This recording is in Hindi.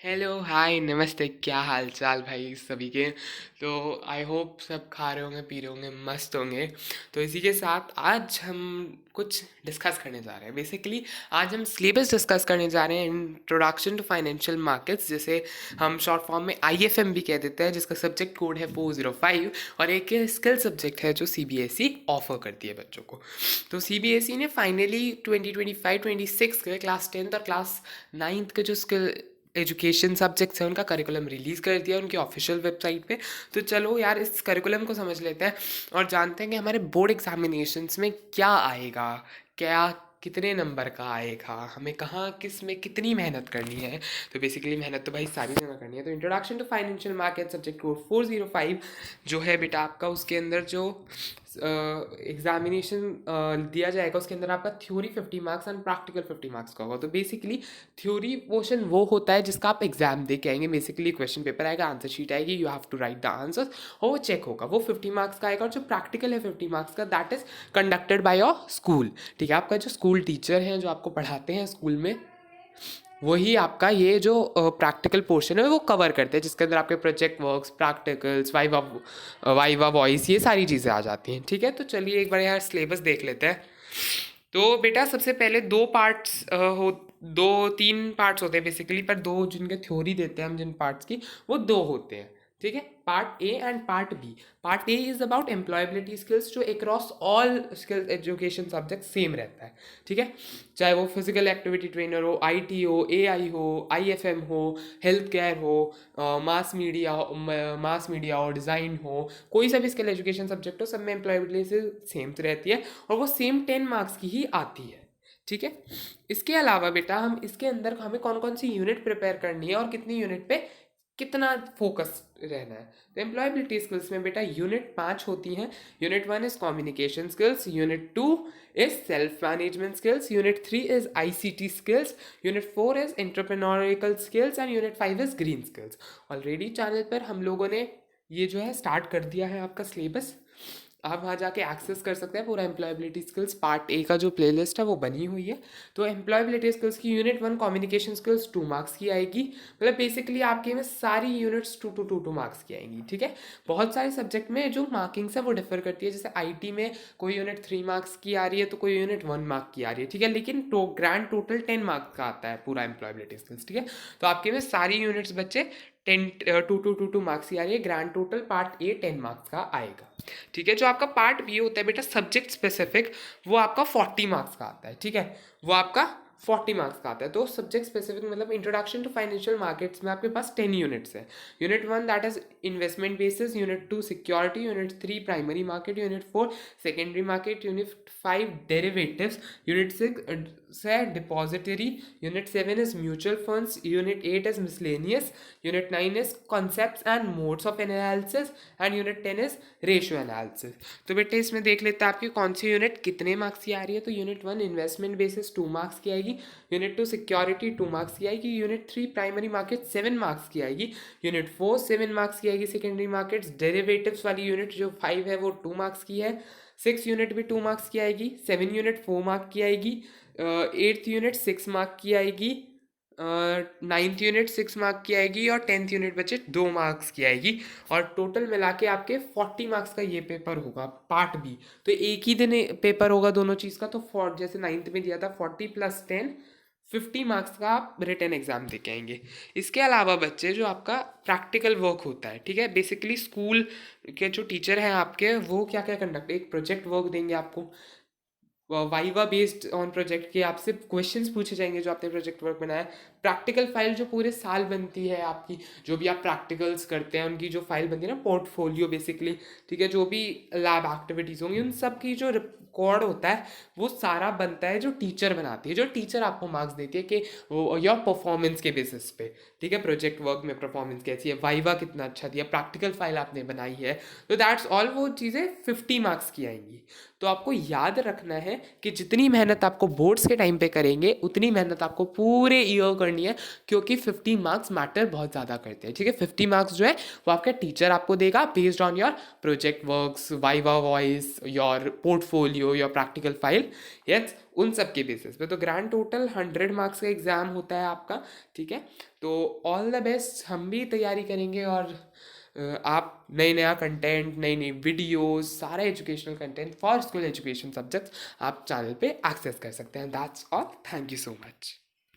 हेलो हाय नमस्ते, क्या हाल चाल भाई सभी के। तो आई होप सब खा रहे होंगे, पी रहे होंगे, मस्त होंगे। तो इसी के साथ आज हम कुछ डिस्कस करने जा रहे हैं। बेसिकली आज हम सिलेबस डिस्कस करने जा रहे हैं, इंट्रोडक्शन टू फाइनेंशियल मार्केट्स, जिसे हम शॉर्ट फॉर्म में आईएफएम भी कह देते हैं, जिसका सब्जेक्ट कोड है 405। और एक स्किल सब्जेक्ट है जो सीबीएसई ऑफर करती है बच्चों को। तो सीबीएसई ने फाइनली 2025-26 के क्लास 10th और क्लास 9th के जो स्किल एजुकेशन सब्जेक्ट्स हैं उनका करिकुलम रिलीज़ कर दिया उनकी ऑफिशियल वेबसाइट पे। तो चलो यार इस करिकुलम को समझ लेते हैं और जानते हैं कि हमारे बोर्ड एग्जामिनेशंस में क्या आएगा, क्या कितने नंबर का आएगा, हमें कहाँ किस में कितनी मेहनत करनी है। तो बेसिकली मेहनत तो भाई सारी जगह करनी है। तो introduction to financial market subject code 405 जो है बेटा आपका, उसके अंदर जो एग्जामिनेशन दिया जाएगा उसके अंदर आपका theory 50 marks and practical 50 marks का होगा। तो बेसिकली थ्योरी पोर्शन वो होता है जिसका आप एग्जाम दे के आएंगे। बेसिकली क्वेश्चन पेपर आएगा, आंसर शीट आएगी, you have to write the answers और वो चेक होगा, वो 50 मार्क्स का आएगा। और जो प्रैक्टिकल है 50 मार्क्स का, that is conducted by your school. ठीक है, आपका जो स्कूल टीचर हैं जो आपको पढ़ाते हैं स्कूल में, वही आपका ये जो प्रैक्टिकल पोर्शन है वो कवर करते हैं, जिसके अंदर आपके project works, practicals, viva viva voice, ये सारी चीज़ें आ जाती हैं। ठीक है, तो चलिए एक बार यार सिलेबस देख लेते हैं। तो बेटा सबसे पहले दो पार्ट्स हो, दो तीन पार्ट्स होते हैं बेसिकली, पर दो जिनके थ्योरी देते हैं हम जिन पार्ट्स की, वो दो होते हैं। ठीक है, part A and part B. Part A is about employability skills, जो across all skills education subject same रहता है। ठीक है, चाहे वो फिजिकल एक्टिविटी ट्रेनर हो, आईटी हो, एआई हो, आईएफएम हो, हेल्थ केयर हो, मास मीडिया हो, डिज़ाइन हो, कोई सा भी स्किल एजुकेशन सब्जेक्ट हो, सब में एम्प्लॉयबिलिटी से सेम रहती है और वो सेम 10 मार्क्स की ही आती है। ठीक है, इसके अलावा बेटा हम इसके अंदर हमें कौन कौन सी यूनिट प्रिपेयर करनी है और कितनी यूनिट पे कितना फोकस रहना है। तो एम्प्लॉयबिलिटी स्किल्स में बेटा यूनिट 5 होती हैं। Unit 1 is communication skills, unit 2 is self management skills, unit 3 is ICT skills, unit 4 is entrepreneurial skills and unit 5 is green skills. Already channel पर हम लोगों ने ये जो है स्टार्ट कर दिया है आपका सिलेबस, आप वहाँ जाके एक्सेस कर सकते हैं। पूरा एम्प्लॉयबिलिटी स्किल्स पार्ट ए का जो प्लेलिस्ट है वो बनी हुई है। तो एम्प्लॉयबिलिटी स्किल्स की यूनिट 1 कम्युनिकेशन स्किल्स 2 मार्क्स की आएगी। मतलब बेसिकली आपके में सारी यूनिट्स 2 मार्क्स की आएंगी। ठीक है, बहुत सारे सब्जेक्ट में जो मार्किंग्स है वो डिफर करती है। जैसे आईटी में कोई यूनिट 3 मार्क्स की आ रही है तो कोई यूनिट 1 मार्क की आ रही है। ठीक है, लेकिन ग्रैंड टोटल 10 मार्क्स का आता है पूरा एम्प्लॉयबिलिटी स्किल्स। ठीक है, तो आपके में सारी यूनिट्स बच्चे 10 2 मार्क्स की आ रही है। Grand total part A 10 marks का आएगा। ठीक है, जो आपका पार्ट बी होता है बेटा सब्जेक्ट स्पेसिफिक, वो आपका 40 मार्क्स का आता है। ठीक है, वो आपका 40 मार्क्स का आता है। तो सब्जेक्ट स्पेसिफिक मतलब इंट्रोडक्शन टू फाइनेंशियल मार्केट्स में आपके पास 10 यूनिट्स है। Unit 1 that is investment basis, unit 2 security, unit 3 primary market, unit 4 secondary market, unit 5 derivatives, unit 6 है depository, unit 7 is mutual funds, unit 8 is miscellaneous, unit 9 is concepts and modes of analysis and unit 10 is ratio analysis. तो बेटे इसमें देख लेते हैं आपकी कौन सी यूनिट कितने मार्क्स की आ रही है। तो यूनिट 1 इन्वेस्टमेंट बेसिस 2 मार्क्स की आएगी, यूनिट 2 सिक्योरिटी 2 मार्क्स की आएगी, यूनिट 3 प्राइमरी मार्केट 7 मार्क्स की आएगी, यूनिट 4 7 मार्क्स की आएगी, सेकेंडरी मार्केट्स डेरिवेटिव्स वाली यूनिट जो 5 है वो 2 मार्क्स की है, 6 यूनिट भी 2 मार्क्स की आएगी, 7 यूनिट 4 मार्क की आएगी, 8th यूनिट 6 मार्क की आएगी, 9th यूनिट 6 मार्क की आएगी और 10th यूनिट बचे 2 मार्क्स की आएगी। और टोटल मिला के आपके 40 मार्क्स का ये पेपर होगा पार्ट बी। तो एक ही दिन पेपर होगा दोनों चीज़ का। तो जैसे 9th में दिया था 40 + 10 50 मार्क्स का आप रिटन एग्जाम दे के आएंगे। इसके अलावा बच्चे जो आपका प्रैक्टिकल वर्क होता है, ठीक है, बेसिकली स्कूल के जो टीचर हैं आपके वो क्या क्या कंडक्ट, एक प्रोजेक्ट वर्क देंगे आपको, वाइवा बेस्ड ऑन प्रोजेक्ट के आपसे क्वेश्चंस पूछे जाएंगे जो आपने प्रोजेक्ट वर्क बनाया है। प्रैक्टिकल फाइल जो पूरे साल बनती है आपकी, जो भी आप प्रैक्टिकल्स करते हैं उनकी जो फाइल बनती है ना, पोर्टफोलियो बेसिकली। ठीक है, जो भी लैब एक्टिविटीज़ होंगी उन सब की जो रिकॉर्ड होता है वो सारा बनता है, जो टीचर बनाती है, जो टीचर आपको मार्क्स देती है कि वो योर परफॉर्मेंस के बेसिस पे। ठीक है, प्रोजेक्ट वर्क में परफॉर्मेंस कैसी है, वाइवा कितना अच्छा दिया, प्रैक्टिकल फाइल आपने बनाई है, तो दैट्स ऑल। वो चीज़ें 50 मार्क्स की आएंगी। तो आपको याद रखना है कि जितनी मेहनत आपको बोर्ड्स के टाइम पे करेंगे उतनी मेहनत आपको पूरे ईयर करनी करनी है, क्योंकि 50 मार्क्स मैटर बहुत ज़्यादा करते हैं, ठीक है। 50 मार्क्स जो है वो आपका टीचर आपको देगा based on your project works, viva voice, your portfolio, your practical file, yes, उन सब के बेसिस पे। तो ग्रैंड टोटल 100 मार्क्स का एग्ज़ाम होता है आपका, ठीक है। तो ऑल द बेस्ट, हम भी तैयारी करेंगे, और आप नए नया कंटेंट, नई नई वीडियोस, सारा educational content for school education subjects आप चैनल पे एक्सेस कर सकते हैं। That's all, thank you so much.